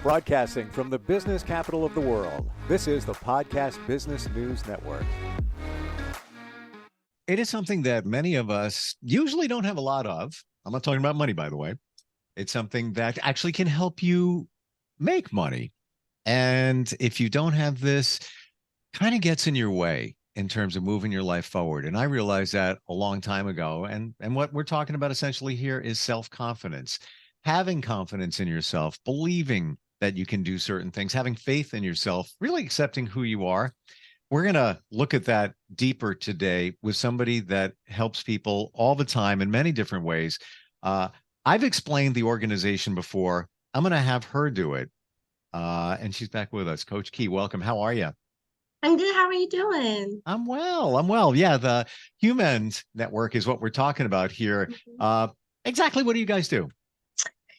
Broadcasting from the business capital of the world, this is the Podcast Business News Network. It is something that many of us usually don't have a lot of. I'm not talking about money, by the way. It's something that actually can help you make money. And if you don't have this, kind of gets in your way in terms of moving your life forward. And I realized that a long time ago. And what we're talking about essentially here is self-confidence, having confidence in yourself, believing that you can do certain things, having faith in yourself, really accepting who you are. We're going to look at that deeper today with somebody that helps people all the time in many different ways. I've explained the organization before. I'm going to have her do it. And she's back with us. Coach Key, welcome. How are you? I'm good. How are you doing? I'm well. I'm well. Yeah, the Hu'Mend network is what we're talking about here. Exactly what do you guys do?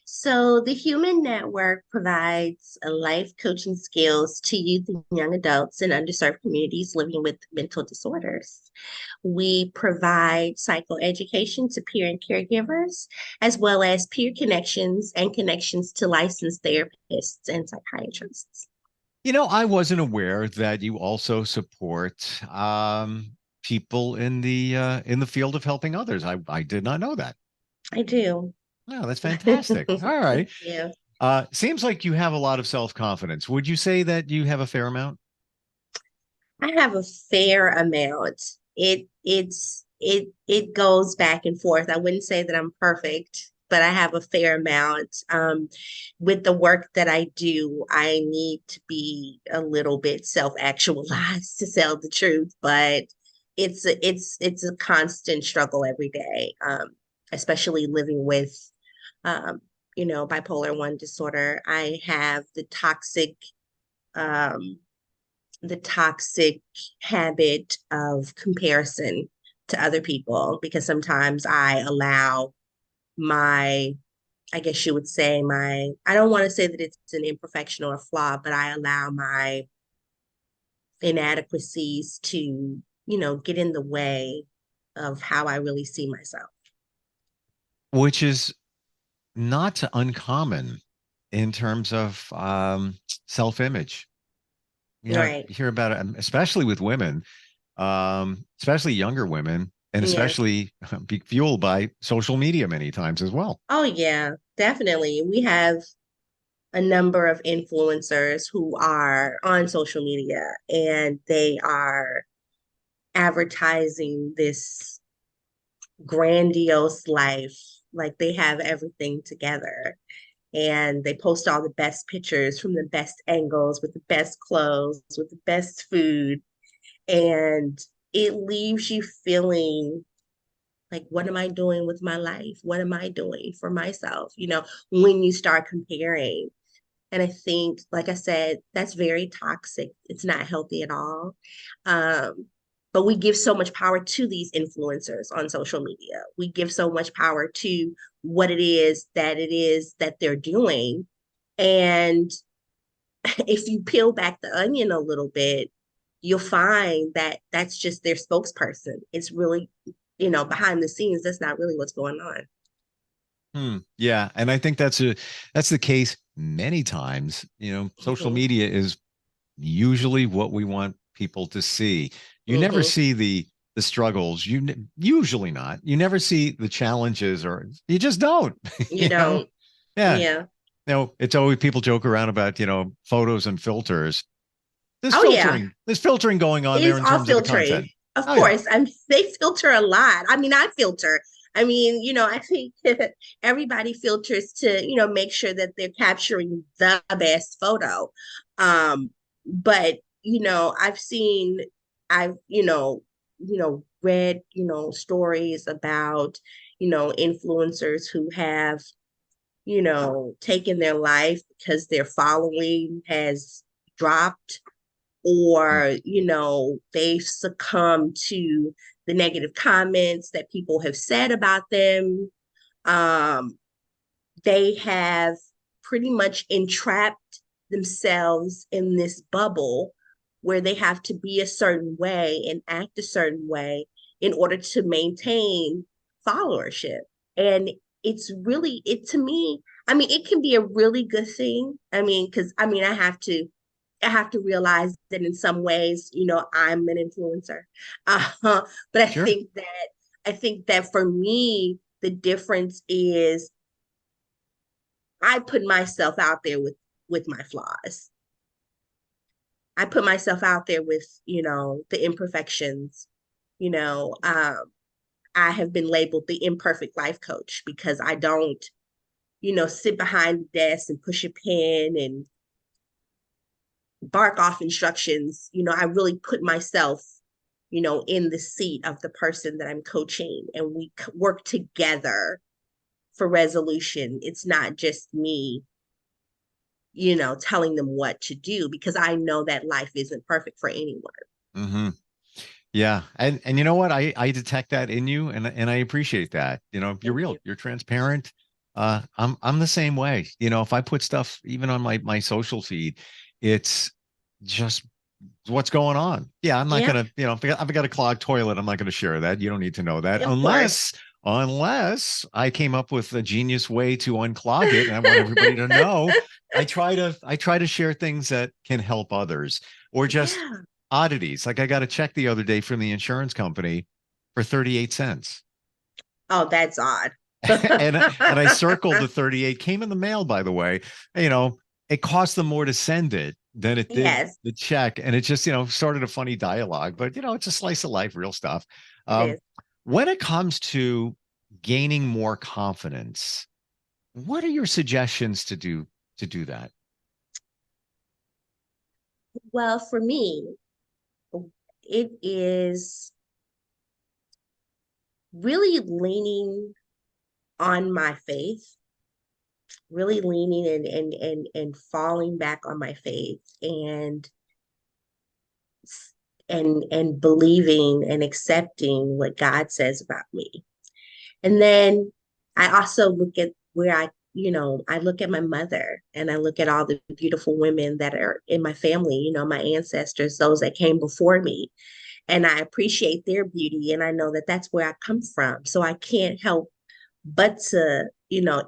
So the Hu'Mend Network provides life coaching skills to youth and young adults in underserved communities living with mental disorders. We provide psychoeducation to peer and caregivers, as well as peer connections and connections to licensed therapists and psychiatrists. You know, I wasn't aware that you also support people in the field of helping others. I did not know that. I do. Oh, that's fantastic. All right. Yeah. Seems like you have a lot of self-confidence. Would you say that you have a fair amount? I have a fair amount. It goes back and forth. I wouldn't say that I'm perfect, but I have a fair amount. With the work that I do, I need to be a little bit self-actualized to tell the truth, but it's a constant struggle every day, especially living with bipolar 1 disorder. I have the toxic habit of comparison to other people, because sometimes I allow I guess you would say I don't want to say that it's an imperfection or a flaw, but I allow my inadequacies to, get in the way of how I really see myself. Which is not uncommon in terms of self-image. Right. You hear about it, especially with women, especially younger women, and especially be fueled by social media many times as well. Oh, yeah, definitely. We have a number of influencers who are on social media, and they are advertising this grandiose life, like they have everything together. And they post all the best pictures from the best angles with the best clothes, with the best food. And it leaves you feeling like, what am I doing with my life? What am I doing for myself? When you start comparing. And I think, like I said, that's very toxic. It's not healthy at all. But we give so much power to these influencers on social media. We give so much power to what it is that they're doing. And if you peel back the onion a little bit, you'll find that that's just their spokesperson. It's really, behind the scenes, that's not really what's going on. Yeah. And I think that's the case many times. Social media is usually what we want people to see. You never see the struggles. Usually not. You never see the challenges, or you just don't. You don't. Yeah. It's always, people joke around about, photos and filters. There's filtering going on there in terms of the content. Of course. Yeah. They filter a lot. I filter. I think everybody filters to, make sure that they're capturing the best photo. But, I've read, stories about, influencers who have, taken their life because their following has dropped, or, they've succumbed to the negative comments that people have said about them. They have pretty much entrapped themselves in this bubble where they have to be a certain way and act a certain way in order to maintain followership. And to me, I mean, it can be a really good thing. I mean, because I mean, I have to realize that in some ways, I'm an influencer. But Sure. I think that for me, the difference is I put myself out there with my flaws. I put myself out there with, the imperfections. You know, I have been labeled the imperfect life coach because I don't, sit behind the desk and push a pen and bark off instructions. I really put myself, in the seat of the person that I'm coaching, and we work together for resolution. It's not just me, telling them what to do, because I know that life isn't perfect for anyone. Hmm. Yeah. And you know what? I detect that in you, and I appreciate that. You're Thank real, you. you're transparent. I'm the same way. If I put stuff even on my social feed, it's just what's going on. Yeah, I'm not Yeah, gonna, if I've got a clogged toilet, I'm not gonna share that. You don't need to know that of course. unless I came up with a genius way to unclog it and I want everybody to know. I try to share things that can help others, or just Yeah. oddities. Like I got a check the other day from the insurance company for 38 cents. Oh, that's odd. And I circled the 38, came in the mail, by the way. You know, it cost them more to send it than it did Yes, the check. And it just, started a funny dialogue, but it's a slice of life, real stuff. it Um, is. when it comes to gaining more confidence, what are your suggestions to do that? Well, for me, it is really leaning on my faith, really leaning and falling back on my faith, and believing and accepting what God says about me. And then I also look at where I look at my mother, and I look at all the beautiful women that are in my family, my ancestors, those that came before me. And I appreciate their beauty. And I know that that's where I come from. So I can't help but to,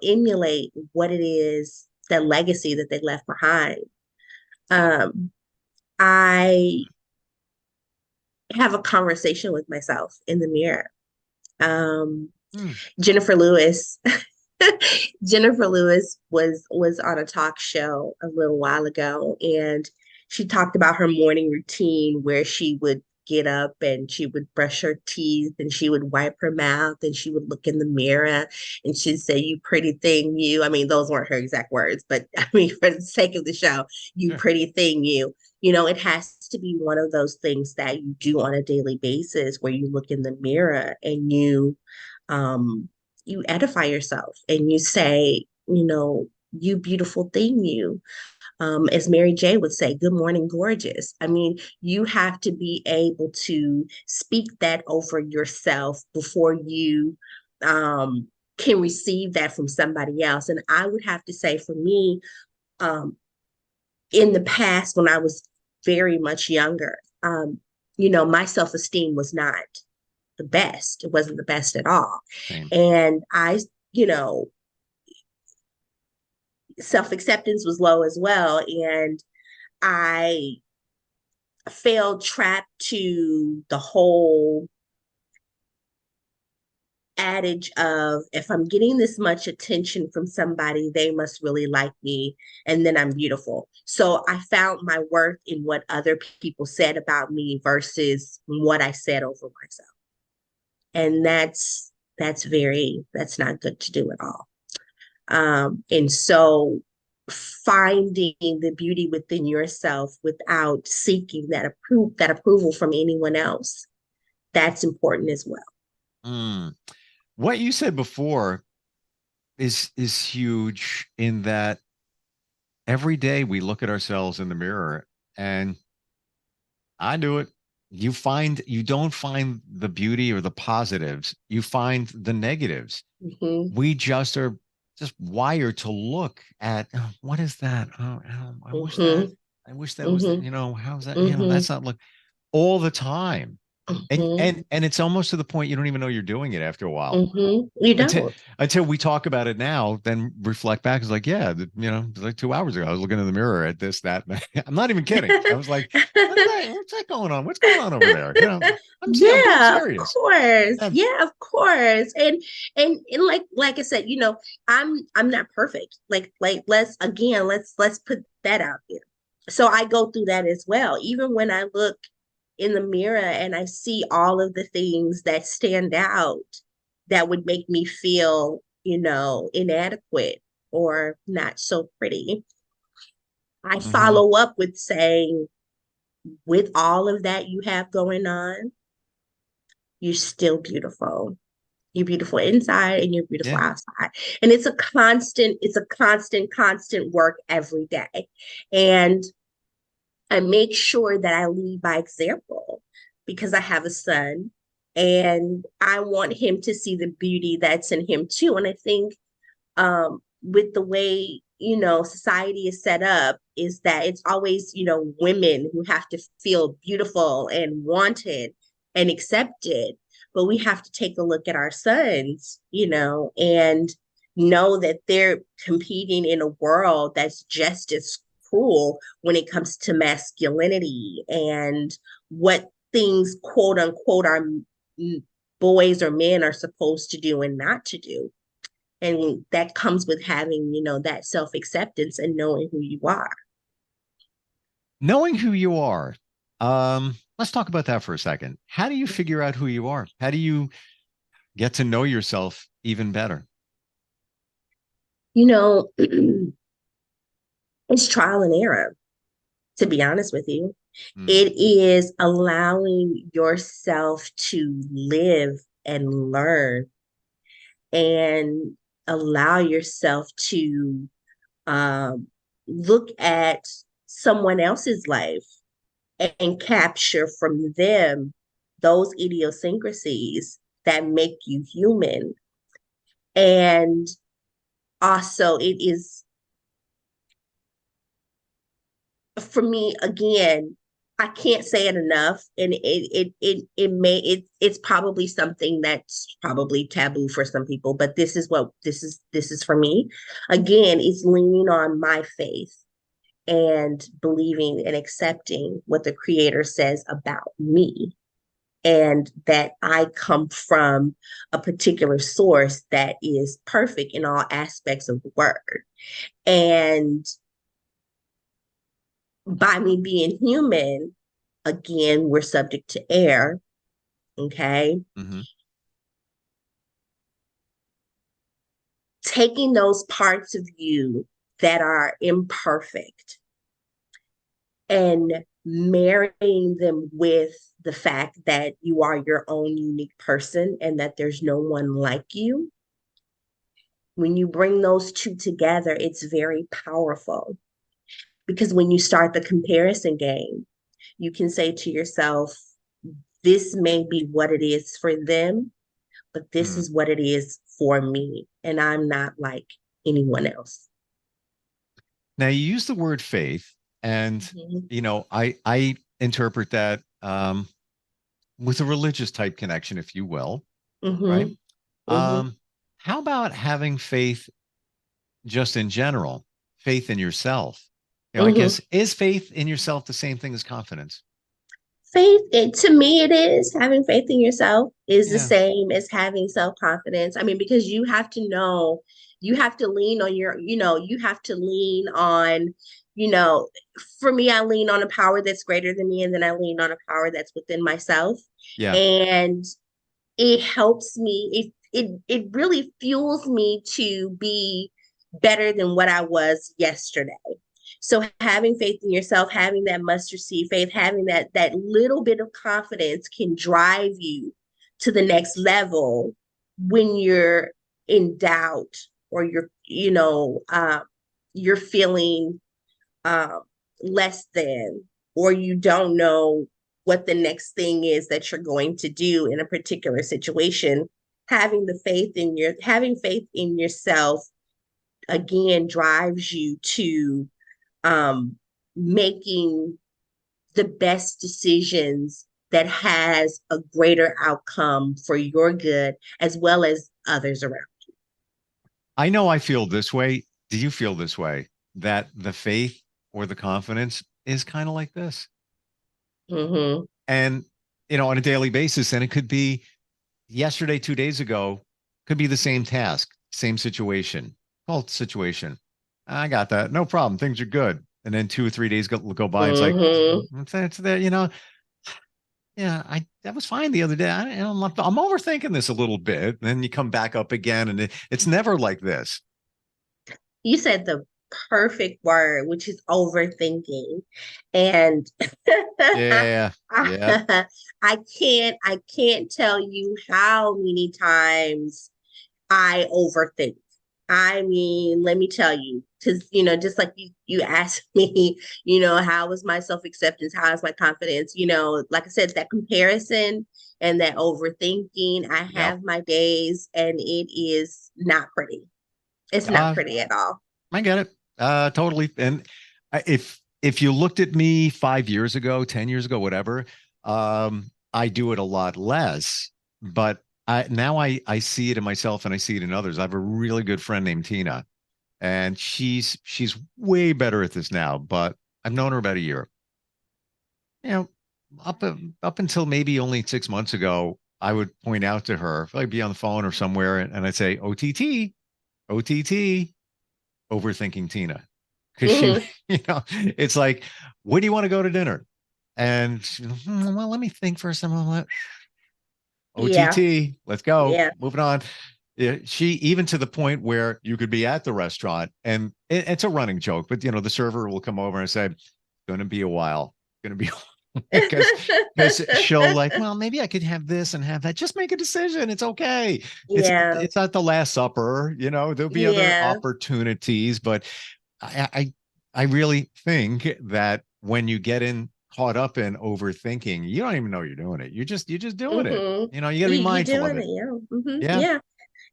emulate what it is, the legacy that they left behind. Um, I have a conversation with myself in the mirror. Um, Hmm. Jennifer Lewis. Jennifer Lewis was on a talk show a little while ago, and she talked about her morning routine where she would get up and she would brush her teeth and she would wipe her mouth and she would look in the mirror and she'd say, "You pretty thing, you." I mean, those weren't her exact words, but I mean, for the sake of the show, "You Sure. pretty thing, you." It has to be one of those things that you do on a daily basis where you look in the mirror and um you edify yourself and you say, "You beautiful thing, you." As Mary J would say, "Good morning, gorgeous." I mean, you have to be able to speak that over yourself before you um, can receive that from somebody else. And I would have to say, for me, um, in the past, when I was very much younger, my self esteem was not the best. It wasn't the best at all. Same. And you know, self acceptance was low as well. And I fell trapped to the whole adage of, if I'm getting this much attention from somebody, they must really like me, and then I'm beautiful. So I found my worth in what other people said about me versus what I said over myself. And that's not good to do at all. And so finding the beauty within yourself without seeking that approval from anyone else, that's important as well. Mm. What you said before is huge, in that every day we look at ourselves in the mirror, and I do it. You don't find the beauty or the positives, you find the negatives. Hmm. We just are just wired to look at, "Oh, what is that? Oh, I wish that, Hmm. I wish that was that, Hmm. how's that? Hmm. That's not look all the time." And Hmm. and it's almost to the point you don't even know you're doing it after a while. You Until don't. until we talk about it now, then reflect back. It's like, yeah, it's like 2 hours ago, I was looking in the mirror at this, that. I'm not even kidding. I was like, what's that going on? What's going on over there? I'm being Yeah, of serious. course. And Yeah, of course. And like I said, I'm not perfect. Like let's put that out there. So I go through that as well. Even when I look in the mirror and I see all of the things that stand out that would make me feel, inadequate or not so pretty. I mhm. follow up with saying, with all of that you have going on, you're still beautiful. You're beautiful inside and you're beautiful Yeah. outside. And it's a constant work every day. And I make sure that I lead by example because I have a son and I want him to see the beauty that's in him too. And I think with the way society is set up is that it's always women who have to feel beautiful and wanted and accepted, but we have to take a look at our sons, and know that they're competing in a world that's just as cruel when it comes to masculinity and what things quote unquote our boys or men are supposed to do and not to do. And that comes with having that self-acceptance and knowing who you are. Knowing who you are. Let's talk about that for a second. How do you figure out who you are? How do you get to know yourself even better? you know it's trial and error, to be honest with you. Mm, It is allowing yourself to live and learn and allow yourself to um, look at someone else's life and capture from them those idiosyncrasies that make you human. And also, it is, for me, again, I can't say it enough, and it's probably something that's probably taboo for some people, but this is for me. Again, it's leaning on my faith and believing and accepting what the creator says about me, and that I come from a particular source that is perfect in all aspects of the word. And by me being human, again, we're subject to error. Okay. hmm Taking those parts of you that are imperfect and marrying them with the fact that you are your own unique person and that there's no one like you. When you bring those two together, it's very powerful because when you start the comparison game, you can say to yourself, this may be what it is for them, but this mm. is what it is for me. And I'm not like anyone else. Now you use the word faith, and Mm-hmm. I interpret that with a religious type connection, if you will, right? Mm-hmm. Mm-hmm. Um, how about having faith just in general, faith in yourself? I Mm-hmm. guess is faith in yourself the same thing as confidence? Faith, to me, it is having faith in yourself is the Yeah. same as having self-confidence. I mean, because you have to know, you have to lean on you have to lean on, you know, for me, I lean on a power that's greater than me, and then I lean on a power that's within myself. Yeah. And it helps me, it really fuels me to be better than what I was yesterday. So having faith in yourself, having that mustard seed faith, having that little bit of confidence can drive you to the next level when you're in doubt or you're feeling um, less than, or you don't know what the next thing is that you're going to do in a particular situation. Having faith in yourself again drives you to um, making the best decisions that has a greater outcome for your good as well as others around. I know I feel this way. Do you feel this way? That the faith or the confidence is kind of like this. Mm-hmm. And, on a daily basis, and it could be yesterday, 2 days ago, could be the same task, same situation, called situation. I got that. No problem. Things are good. And then 2 or 3 days go by. And it's like, Mm-hmm. it's there, yeah, that was fine the other day. I'm overthinking this a little bit. And then you come back up again, and it's never like this. You said the perfect word, which is overthinking. And Yeah. Yeah. I can't tell you how many times I overthink. I mean, let me tell you, because just like you asked me, how is my self-acceptance? How is my confidence? Like I said, that comparison and that overthinking, I Yep. have my days and it is not pretty. It's not Uh, pretty at all. I get it. Totally. And if you looked at me 5 years ago, 10 years ago, whatever, I do it a lot less, but I see it in myself and I see it in others. I have a really good friend named Tina, and she's way better at this now, but I've known her about a year. You know, up until maybe only 6 months ago, I would point out to her, if I'd be on the phone or somewhere, and I'd say, OTT, OTT, overthinking Tina. Because she, Hmm. it's like, where do you want to go to dinner? And well, let me think for some moment. Yeah, OTT, let's go. yeah. Moving on. Yeah, she even to the point where you could be at the restaurant, and it's a running joke, but the server will come over and say, "It's going to be a while. Going to be because she'll like, well, maybe I could have this and have that. Just make a decision. It's okay. Yeah, It's not the last supper. There'll be other yeah. opportunities, but I I, I really think that when you get in caught up in overthinking, you don't even know you're doing it. You're just doing it. Hmm. You got to be You mindful of doing it. it, yeah. Yeah, Yeah.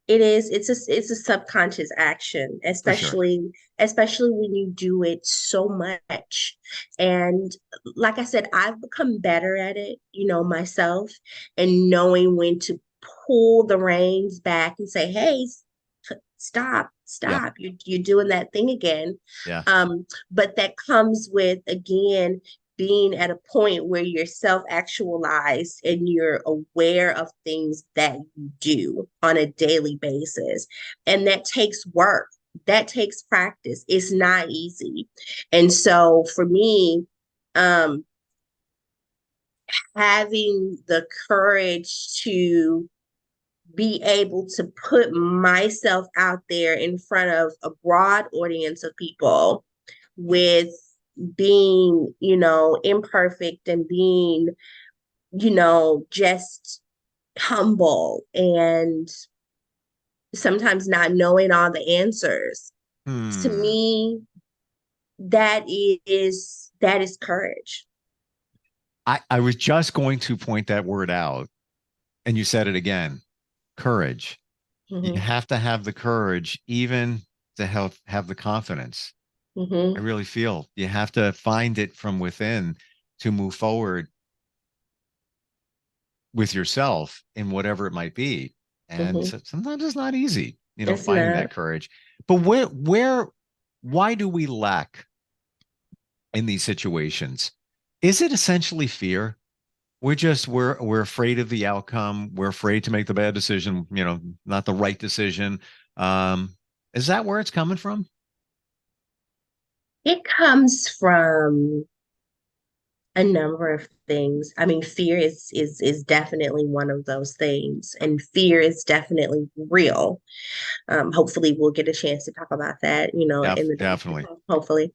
It is. It's a subconscious action, for sure. especially when you do it so much. And like I said, I've become better at it, myself, and knowing when to pull the reins back and say, "Hey, stop, Yeah, stop. You're doing that thing again." yeah. But that comes with, again, being at a point where you're self-actualized and you're aware of things that you do on a daily basis. And that takes work. That takes practice. It's not easy. And so for me, um, having the courage to be able to put myself out there in front of a broad audience of people with being, imperfect and being, just humble and sometimes not knowing all the answers. To Hmm. me, that is courage. I was just going to point that word out, and you said it again. Courage. You Hmm. have to have the courage, even to have the confidence. I Hmm. really feel you have to find it from within to move forward with yourself in whatever it might be. And Hmm. sometimes it's not easy, It's finding not. that courage. But why do we lack in these situations? Is it essentially fear? We're afraid of the outcome. We're afraid to make the bad decision, not the right decision. Is that where it's coming from? It comes from a number of things. I mean, fear is definitely one of those things, and fear is definitely real. Hopefully, we'll get a chance to talk about that, in the days to Definitely. come. Hopefully,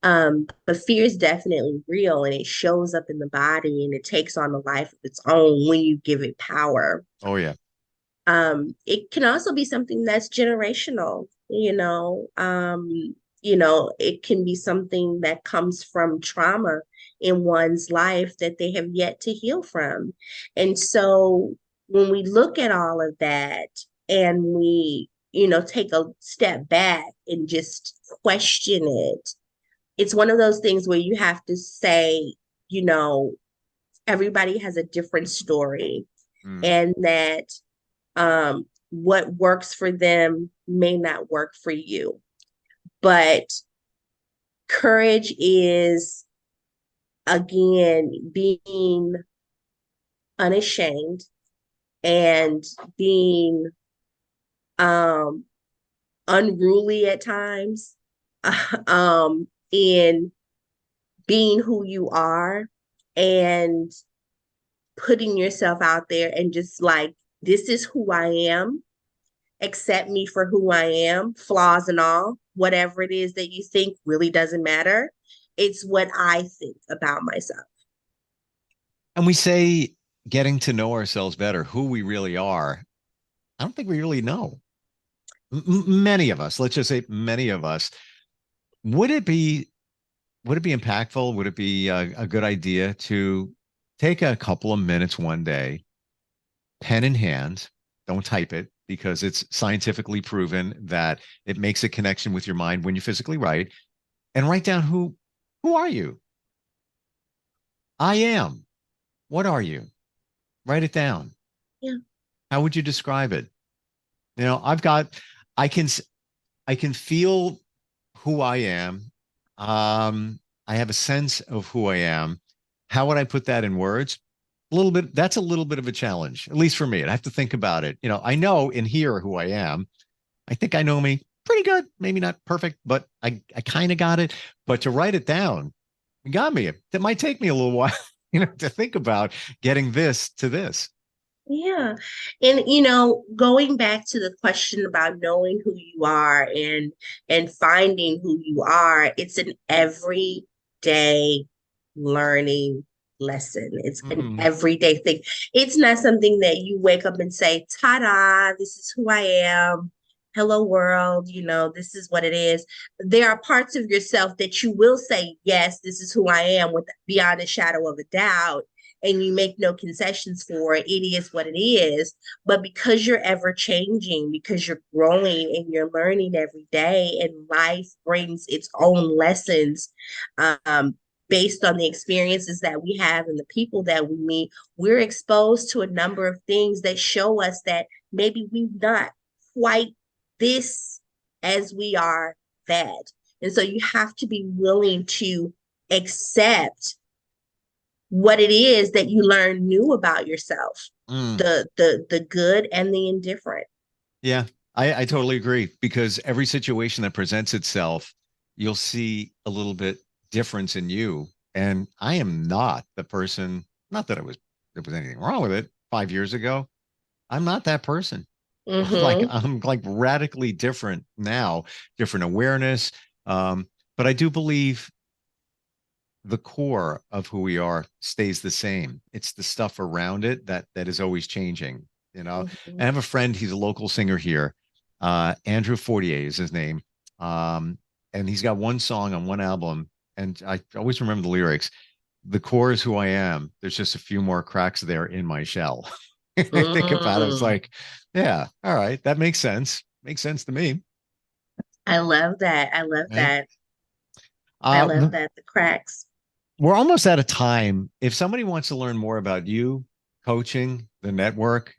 but fear is definitely real, and it shows up in the body, and it takes on a life of its own when you give it power. Oh yeah. It can also be something that's generational, it can be something that comes from trauma in one's life that they have yet to heal from. And so when we look at all of that and we, take a step back and just question it, it's one of those things where you have to say, you know, everybody has a different story, Mm. and that what works for them may not work for you. But courage is, again, being unashamed and being um, unruly at times, in being who you are and putting yourself out there and just like, this is who I am. Accept me for who I am, flaws and all, whatever it is that you think really doesn't matter. It's what I think about myself. And we say getting to know ourselves better, who we really are. I don't think we really know. Many of us, let's just say many of us, would it be impactful? Would it be a good idea to take a couple of minutes one day, pen in hand, don't type it because it's scientifically proven that it makes a connection with your mind when you physically write, and write down who are you? I am. What are you? Write it down. Yeah. How would you describe it? You know, I can, I can feel who I am. I have a sense of who I am. How would I put that in words? A little bit. That's a little bit of a challenge, at least for me. I have to think about it. You know, I know in here who I am. I think I know me pretty good. Maybe not perfect, but I kind of got it. But to write it down, you got me. It might take me a little while, to think about getting this to this. Yeah. And going back to the question about knowing who you are and finding who you are, it's an everyday learning lesson. It's an Mm-hmm. everyday thing. It's not something that you wake up and say, "Ta-da, this is who I am. Hello world, this is what it is." There are parts of yourself that you will say, "Yes, this is who I am," with beyond a shadow of a doubt, and you make no concessions for it. It is what it is. But because you're ever changing, because you're growing and you're learning every day, and life brings its own lessons, um, based on the experiences that we have and the people that we meet, we're exposed to a number of things that show us that maybe we're not quite this as we are that. And so you have to be willing to accept what it is that you learn new about yourself, Mm. the good and the indifferent. Yeah, I totally agree because every situation that presents itself, you'll see a little bit difference in you. And I am not the person, not that there was anything wrong with it 5 years ago. I'm not that person. Mm-hmm. I'm like radically different now, different awareness. But I do believe the core of who we are stays the same. It's the stuff around it that is always changing. Mm-hmm. I have a friend, he's a local singer here. Andrew Fortier is his name. Um, and he's got one song on one album, and I always remember the lyrics. The core is who I am. There's just a few more cracks there in my shell. I think about it, it's Mm. like, yeah, all right, that makes sense. Makes sense to me. I love that. I love Right? that. I Uh, love that. The cracks. We're almost out of time. If somebody wants to learn more about you, coaching, the network,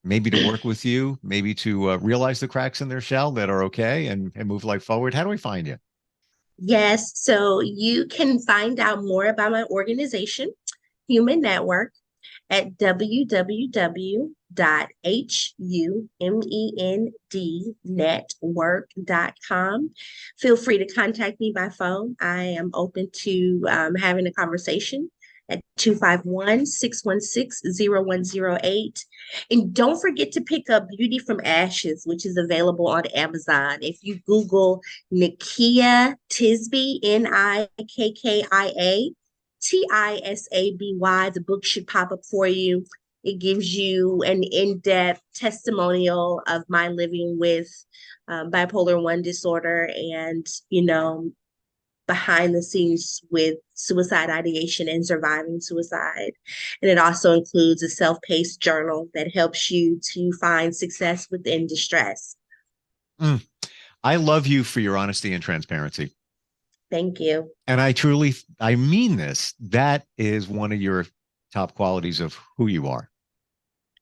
maybe to work with you, maybe to realize the cracks in their shell that are okay and move life forward, how do we find you? Yes. So you can find out more about my organization, Hu'Mend Network, at www.humendnetwork.com. Feel free to contact me by phone. I am open to having a conversation at 251-616-0108. And don't forget to pick up Beauty from Ashes, which is available on Amazon. If you Google Nikia Tisby, Nikkia Tisaby, the book should pop up for you. It gives you an in-depth testimonial of my living with bipolar 1 disorder, and behind the scenes with suicide ideation and surviving suicide. And it also includes a self-paced journal that helps you to find success within distress. Mm. I love you for your honesty and transparency. Thank you. And I mean this. That is one of your top qualities of who you are.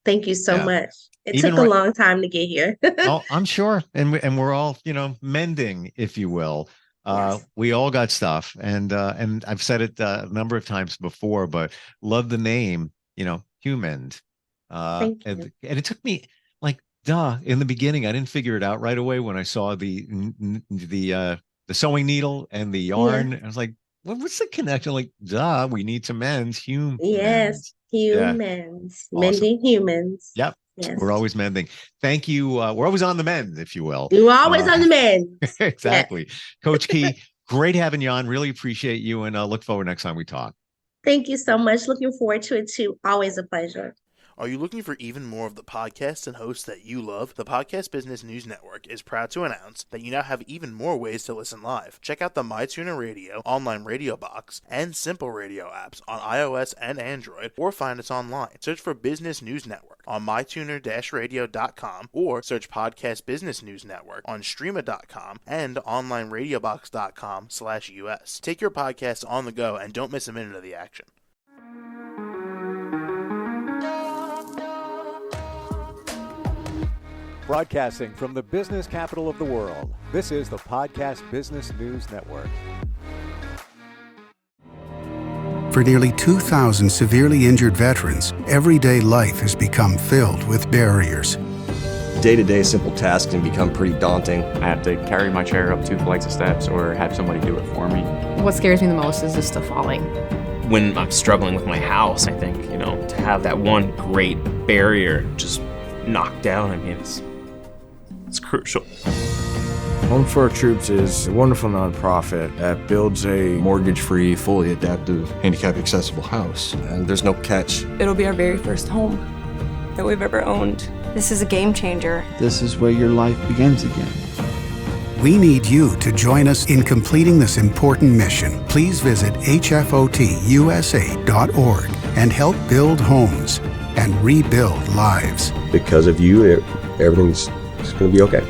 Thank you so Yeah. much. It Even took a right, long time to get here. oh, I'm sure. And we're all, mending, if you will. Yes. We all got stuff. And I've said it a number of times before, but love the name, Hu'Mend. Thank And, you. and it took me like, in the beginning, I didn't figure it out right away when I saw the sewing needle and the Yeah. yarn. I was like, what's the connection? Like, we need to mend, Hu'Mend. Yes. Yeah, Humans. awesome. Mending humans. Yep. We're Yes. always mending. Thank you. We're always on the mend, if you will. You're always on the mend. Yes. Exactly. Coach Key, great having you on. Really appreciate you and look forward next time we talk. Thank you so much. Looking forward to it too. Always a pleasure. Are you looking for even more of the podcasts and hosts that you love? The Podcast Business News Network is proud to announce that you now have even more ways to listen live. Check out the MyTuner Radio, online radio box, and Simple Radio apps on iOS and Android, or find us online. Search for Business News Network on mytuner-radio.com, or search Podcast Business News Network on streama.com and onlineradiobox.com/US. Take your podcast on the go and don't miss a minute of the action. Broadcasting from the business capital of the world, this is the Podcast Business News Network. For nearly 2,000 severely injured veterans, everyday life has become filled with barriers. Day-to-day simple tasks can become pretty daunting. I have to carry my chair up 2 flights of steps or have somebody do it for me. What scares me the most is just the falling. When I'm struggling with my house, I think, to have that one great barrier just knocked down, it's crucial. Home for Our Troops is a wonderful nonprofit that builds a Mortgage-free, fully adaptive, handicap-accessible house. And there's no catch. It'll be our very first home that we've ever owned. This is a game changer. This is where your life begins again. We need you to join us in completing this important mission. Please visit hfotusa.org and help build homes and rebuild lives. Because of you, everything's going to be okay.